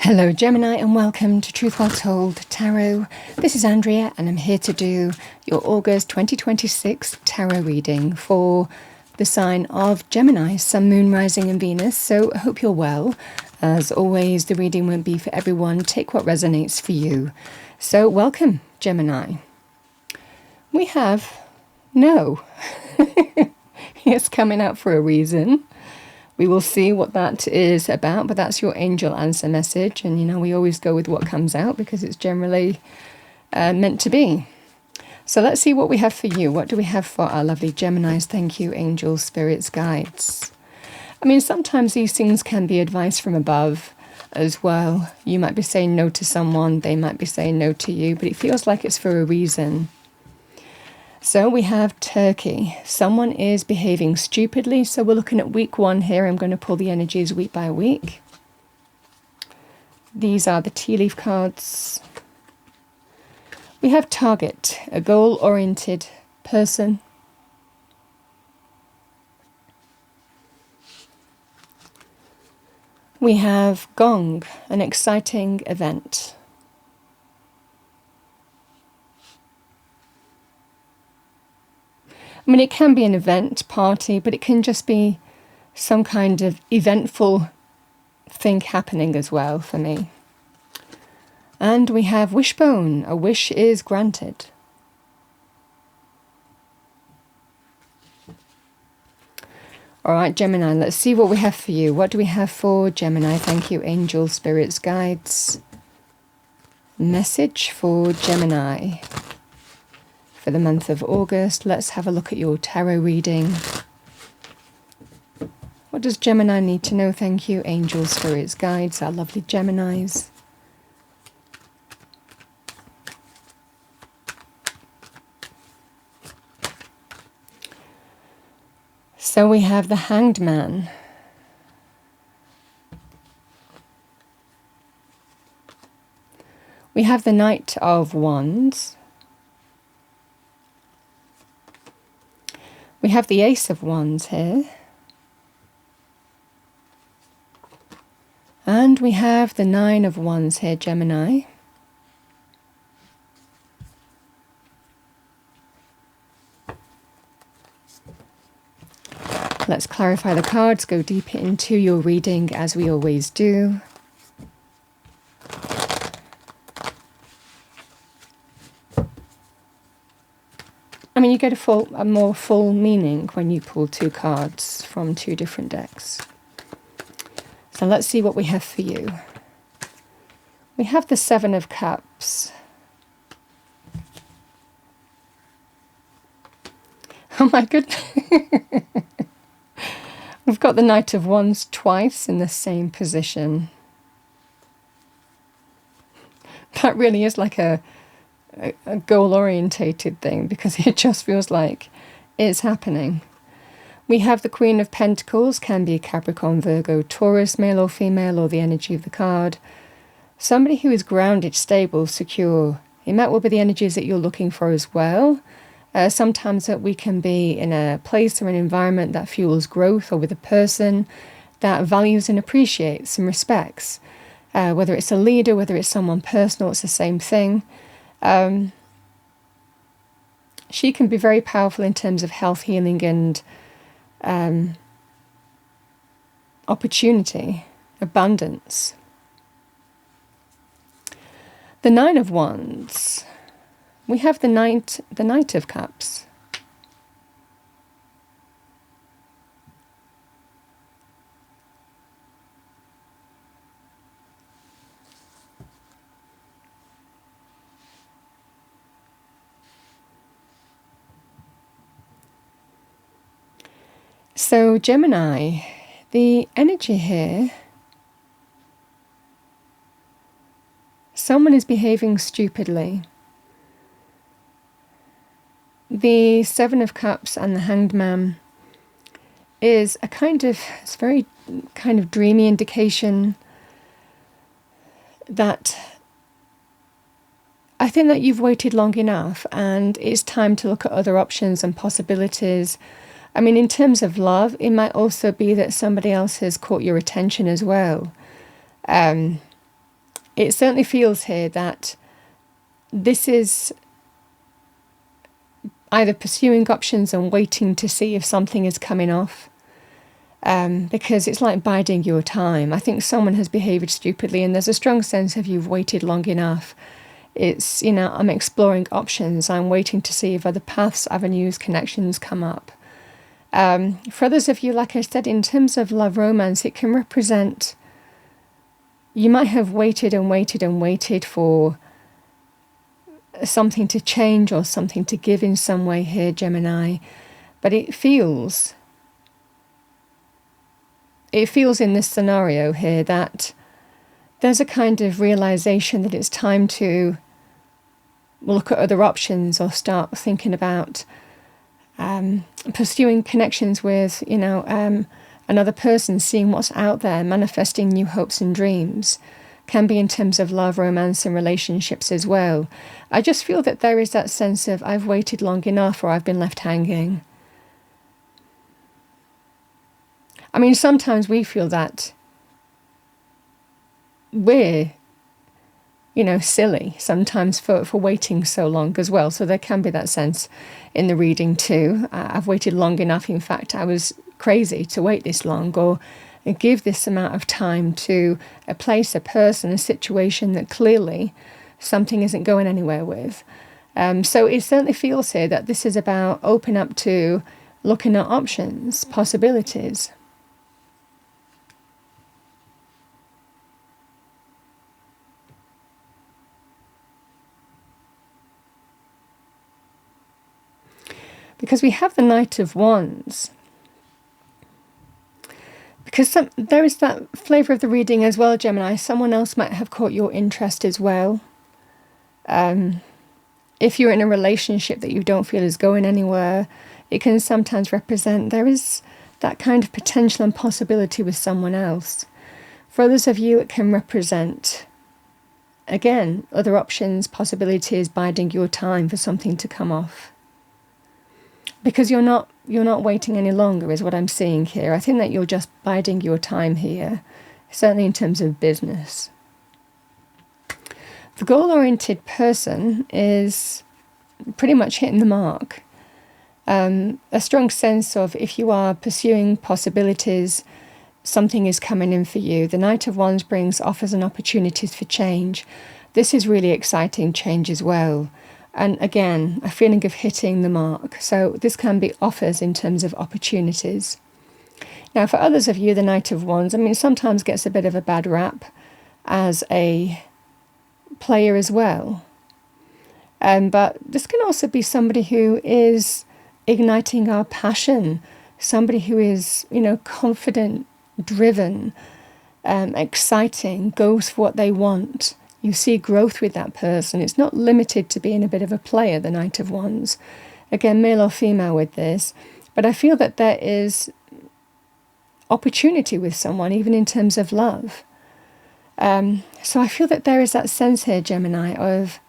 Hello Gemini and welcome to Truth While Told Tarot. This is Andrea and I'm here to do your August 2026 tarot reading for the sign of Gemini, Sun, Moon, Rising and Venus. So I hope you're well. As always, the reading won't be for everyone. Take what resonates for you. So welcome Gemini. We have no. It's coming out for a reason. We will see what that is about, but that's your angel answer message. And, you know, we always go with what comes out because it's generally meant to be. So let's see what we have for you. What do we have for our lovely Geminis? Thank you, angels, spirits, guides. I mean, sometimes these things can be advice from above as well. You might be saying no to someone. They might be saying no to you, but it feels like it's for a reason. So we have Turkey. Someone is behaving stupidly. So we're looking at week 1 here. I'm going to pull the energies week by week. These are the tea leaf cards. We have Target, a goal-oriented person. We have Gong, an exciting event. I mean, it can be an event, party, but it can just be some kind of eventful thing happening as well for me. And we have Wishbone, a wish is granted. All right, Gemini, let's see what we have for you. What do we have for Gemini? Thank you, angels, spirits, guides. Message for Gemini. For the month of August, let's have a look at your tarot reading. What does Gemini need to know? Thank you, angels, spirits, guides, our lovely Geminis. So we have the Hanged Man. We have the Knight of Wands. We have the Ace of Wands here. And we have the Nine of Wands here, Gemini. Let's clarify the cards, go deeper into your reading as we always do. I mean, you get a more full meaning when you pull 2 cards from 2 different decks. So let's see what we have for you. We have the 7 of Cups. Oh my goodness. We've got the Knight of Wands twice in the same position. That really is like a goal-orientated thing because it just feels like it's happening. We have the Queen of Pentacles, can be Capricorn, Virgo, Taurus, male or female, or the energy of the card. Somebody who is grounded, stable, secure. It might well be the energies that you're looking for as well. Sometimes that we can be in a place or an environment that fuels growth, or with a person that values and appreciates and respects. Whether it's a leader, whether it's someone personal, it's the same thing. She can be very powerful in terms of health, healing and opportunity, abundance. The Nine of Wands. We have the Knight of Cups. So Gemini, the energy here, someone is behaving stupidly. The 7 of Cups and the Hanged Man is it's very kind of dreamy indication that I think that you've waited long enough and it's time to look at other options and possibilities. I mean, in terms of love, it might also be that somebody else has caught your attention as well. it certainly feels here that this is either pursuing options and waiting to see if something is coming off, because it's like biding your time. I think someone has behaved stupidly, and there's a strong sense of you've waited long enough. It's, I'm exploring options. I'm waiting to see if other paths, avenues, connections come up. For others of you, like I said, in terms of love romance, it can represent, you might have waited and waited and waited for something to change or something to give in some way here, Gemini. But it feels in this scenario here that there's a kind of realization that it's time to look at other options or start thinking about pursuing connections with, another person, seeing what's out there, manifesting new hopes and dreams. Can be in terms of love, romance, and relationships as well. I just feel that there is that sense of I've waited long enough, or I've been left hanging. I mean, sometimes we feel that we're, silly sometimes for waiting so long as well. So there can be that sense in the reading too. I've waited long enough. In fact, I was crazy to wait this long, or give this amount of time to a place, a person, a situation that clearly something isn't going anywhere with. So it certainly feels here that this is about open up to looking at options, possibilities. Because we have the Knight of Wands. Because there is that flavour of the reading as well, Gemini. Someone else might have caught your interest as well. If you're in a relationship that you don't feel is going anywhere, it can sometimes represent there is that kind of potential and possibility with someone else. For others of you, it can represent, again, other options, possibilities, biding your time for something to come off. Because you're not waiting any longer is what I'm seeing here. I think that you're just biding your time here, certainly in terms of business. The goal-oriented person is pretty much hitting the mark. A strong sense of if you are pursuing possibilities, something is coming in for you. The Knight of Wands brings offers and opportunities for change. This is really exciting change as well. And again, a feeling of hitting the mark. So this can be offers in terms of opportunities. Now, for others of you, the Knight of Wands, sometimes gets a bit of a bad rap as a player as well. But this can also be somebody who is igniting our passion, somebody who is, confident, driven, exciting, goes for what they want. You see growth with that person. It's not limited to being a bit of a player, the Knight of Wands. Again, male or female with this. But I feel that there is opportunity with someone, even in terms of love. So I feel that there is that sense here, Gemini, of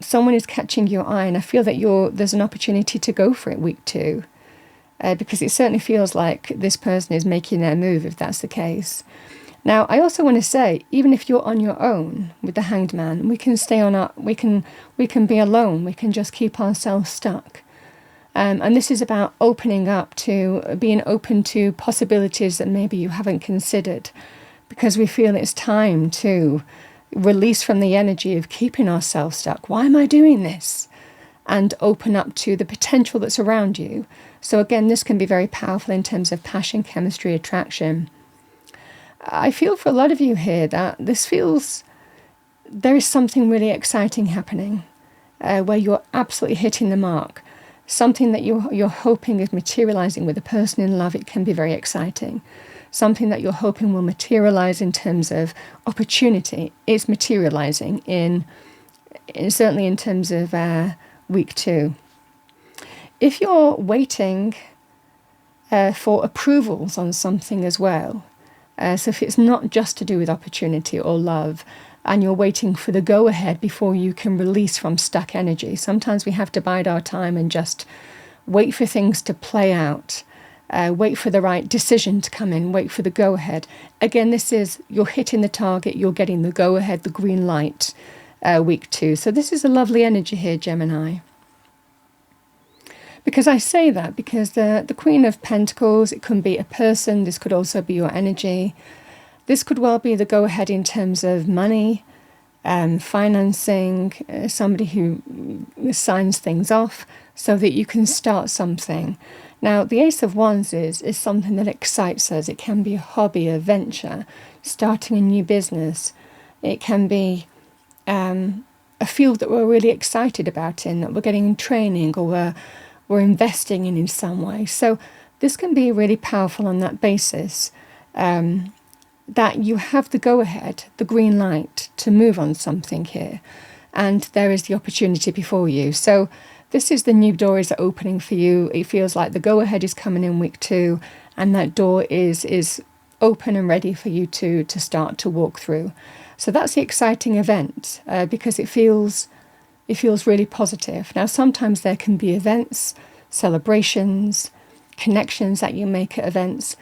someone is catching your eye, and I feel that there's an opportunity to go for it week 2. Because it certainly feels like this person is making their move, if that's the case. Now, I also want to say, even if you're on your own with the Hanged Man, we can stay on we can be alone. We can just keep ourselves stuck. And this is about opening up to being open to possibilities that maybe you haven't considered, because we feel it's time to release from the energy of keeping ourselves stuck. Why am I doing this? And open up to the potential that's around you. So again, this can be very powerful in terms of passion, chemistry, attraction. I feel for a lot of you here that there is something really exciting happening, where you're absolutely hitting the mark. Something that you're hoping is materializing with a person in love. It can be very exciting. Something that you're hoping will materialize in terms of opportunity. It's materializing certainly in terms of week 2. If you're waiting for approvals on something as well, so if it's not just to do with opportunity or love, and you're waiting for the go-ahead before you can release from stuck energy, sometimes we have to bide our time and just wait for things to play out. Wait for the right decision to come in. Wait for the go-ahead. Again, this is you're hitting the target. You're getting the go-ahead, the green light, week 2. So this is a lovely energy here, Gemini. Because I say that because the Queen of Pentacles, it can be a person. This could also be your energy. This could well be the go-ahead in terms of money, financing, somebody who signs things off so that you can start something. Now, the Ace of Wands is something that excites us. It can be a hobby, a venture, starting a new business. It can be a field that we're really excited about that we're getting training or we're investing in some way. So this can be really powerful on that basis, that you have the go-ahead, the green light to move on something here. And there is the opportunity before you. So this is the new door is opening for you. It feels like the go-ahead is coming in week 2, and that door is open and ready for you to start to walk through. So that's the exciting event, because it feels really positive. Now, sometimes there can be events, celebrations, connections that you make at events,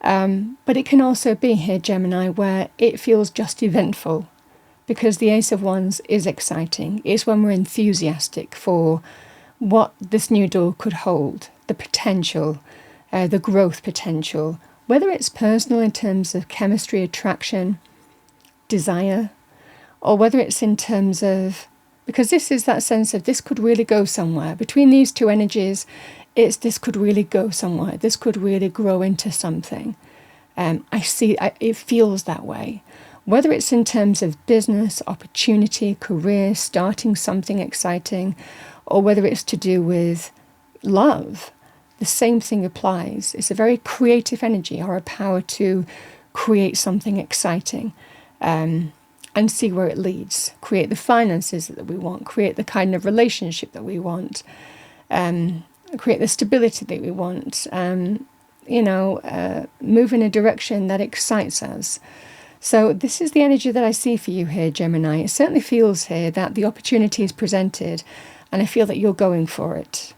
but it can also be here, Gemini, where it feels just eventful, because the Ace of Wands is exciting. It's when we're enthusiastic for what this new door could hold, the potential, the growth potential, whether it's personal in terms of chemistry, attraction, desire, or whether it's in terms of, because this is that sense of this could really go somewhere. Between these two energies, this could really go somewhere. This could really grow into something. It feels that way. Whether it's in terms of business, opportunity, career, starting something exciting, or whether it's to do with love, the same thing applies. It's a very creative energy, or a power to create something exciting, and see where it leads. Create the finances that we want, create the kind of relationship that we want, create the stability that we want, move in a direction that excites us. So this is the energy that I see for you here, Gemini. It certainly feels here that the opportunity is presented, and I feel that you're going for it.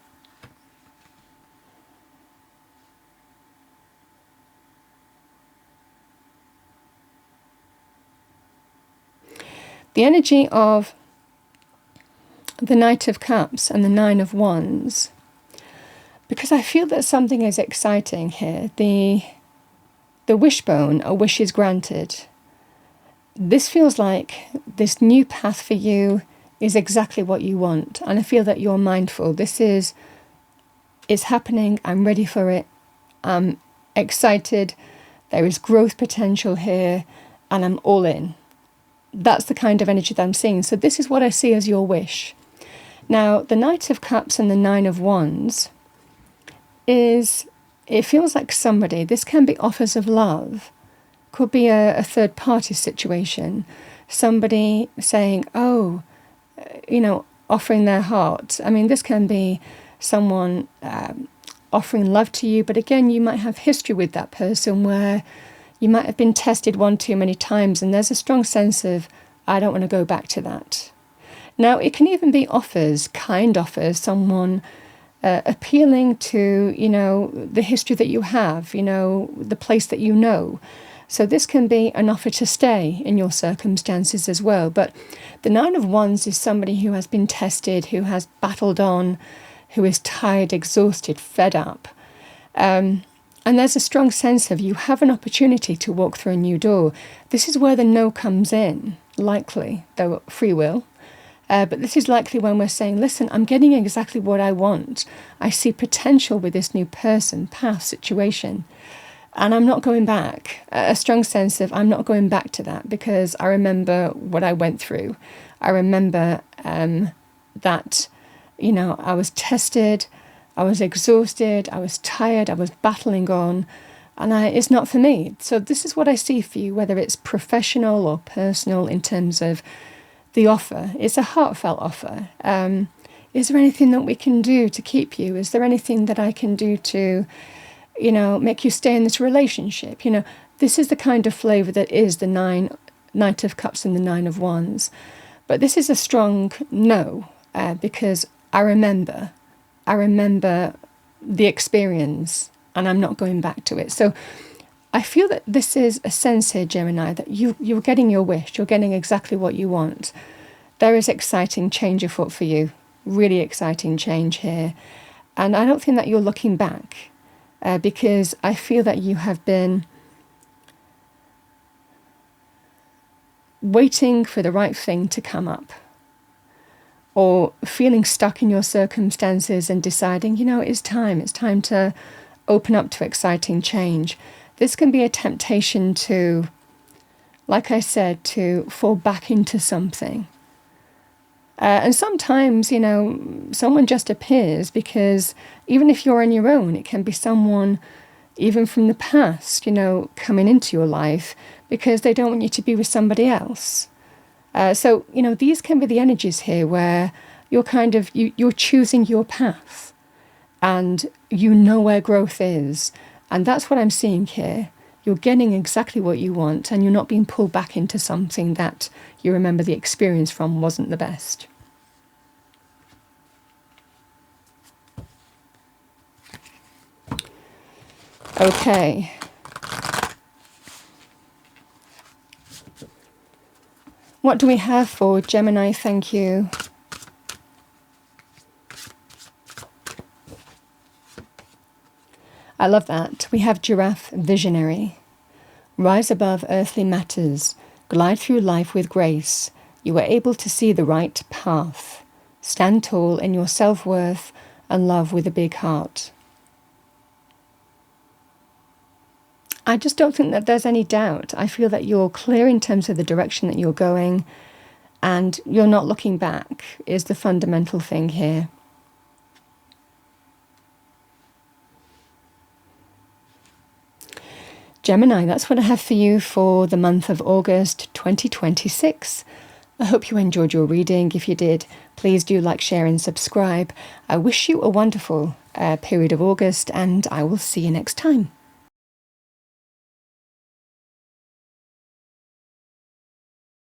The energy of the Knight of Cups and the Nine of Wands, because I feel that something is exciting here. The wishbone, a wish is granted. This feels like this new path for you is exactly what you want. And I feel that you're mindful. It's happening. I'm ready for it. I'm excited. There is growth potential here, and I'm all in. That's the kind of energy that I'm seeing. So this is what I see as your wish. Now, the Knight of Cups and the Nine of Wands it feels like somebody, this can be offers of love, could be a third party situation, somebody saying, offering their heart. I mean, this can be someone offering love to you, but again, you might have history with that person where you might have been tested one too many times, and there's a strong sense of, I don't want to go back to that. Now, it can even be offers, kind offers, someone appealing to, the history that you have, the place that you know. So this can be an offer to stay in your circumstances as well. But the Nine of Wands is somebody who has been tested, who has battled on, who is tired, exhausted, fed up. And there's a strong sense of you have an opportunity to walk through a new door. This is where the no comes in, likely, though free will. But this is likely when we're saying, listen, I'm getting exactly what I want. I see potential with this new person, path, situation. And I'm not going back. A strong sense of I'm not going back to that, because I remember what I went through. I remember that, I was tested, I was exhausted, I was tired, I was battling on, and it's not for me. So this is what I see for you, whether it's professional or personal in terms of the offer. It's a heartfelt offer. Is there anything that we can do to keep you? Is there anything that I can do to, make you stay in this relationship? This is the kind of flavour that is the Knight of Cups and the Nine of Wands. But this is a strong no, because I remember the experience. and I'm not going back to it. So I feel that this is a sense here, Gemini, that you're getting your wish. You're getting exactly what you want. There is exciting change afoot for you. Really exciting change here. And I don't think that you're looking back because I feel that you have been waiting for the right thing to come up, or feeling stuck in your circumstances and deciding, it's time to open up to exciting change. This can be a temptation to, like I said, to fall back into something. And sometimes, someone just appears because even if you're on your own, it can be someone even from the past, coming into your life because they don't want you to be with somebody else. So, these can be the energies here where you're you're choosing your path and you know where growth is. And that's what I'm seeing here. You're getting exactly what you want and you're not being pulled back into something that you remember the experience from wasn't the best. Okay. What do we have for Gemini? Thank you. I love that. We have Giraffe Visionary. Rise above earthly matters. Glide through life with grace. You are able to see the right path. Stand tall in your self-worth and love with a big heart. I just don't think that there's any doubt. I feel that you're clear in terms of the direction that you're going and you're not looking back is the fundamental thing here. Gemini, that's what I have for you for the month of August 2026. I hope you enjoyed your reading. If you did, please do like, share and subscribe. I wish you a wonderful period of August and I will see you next time.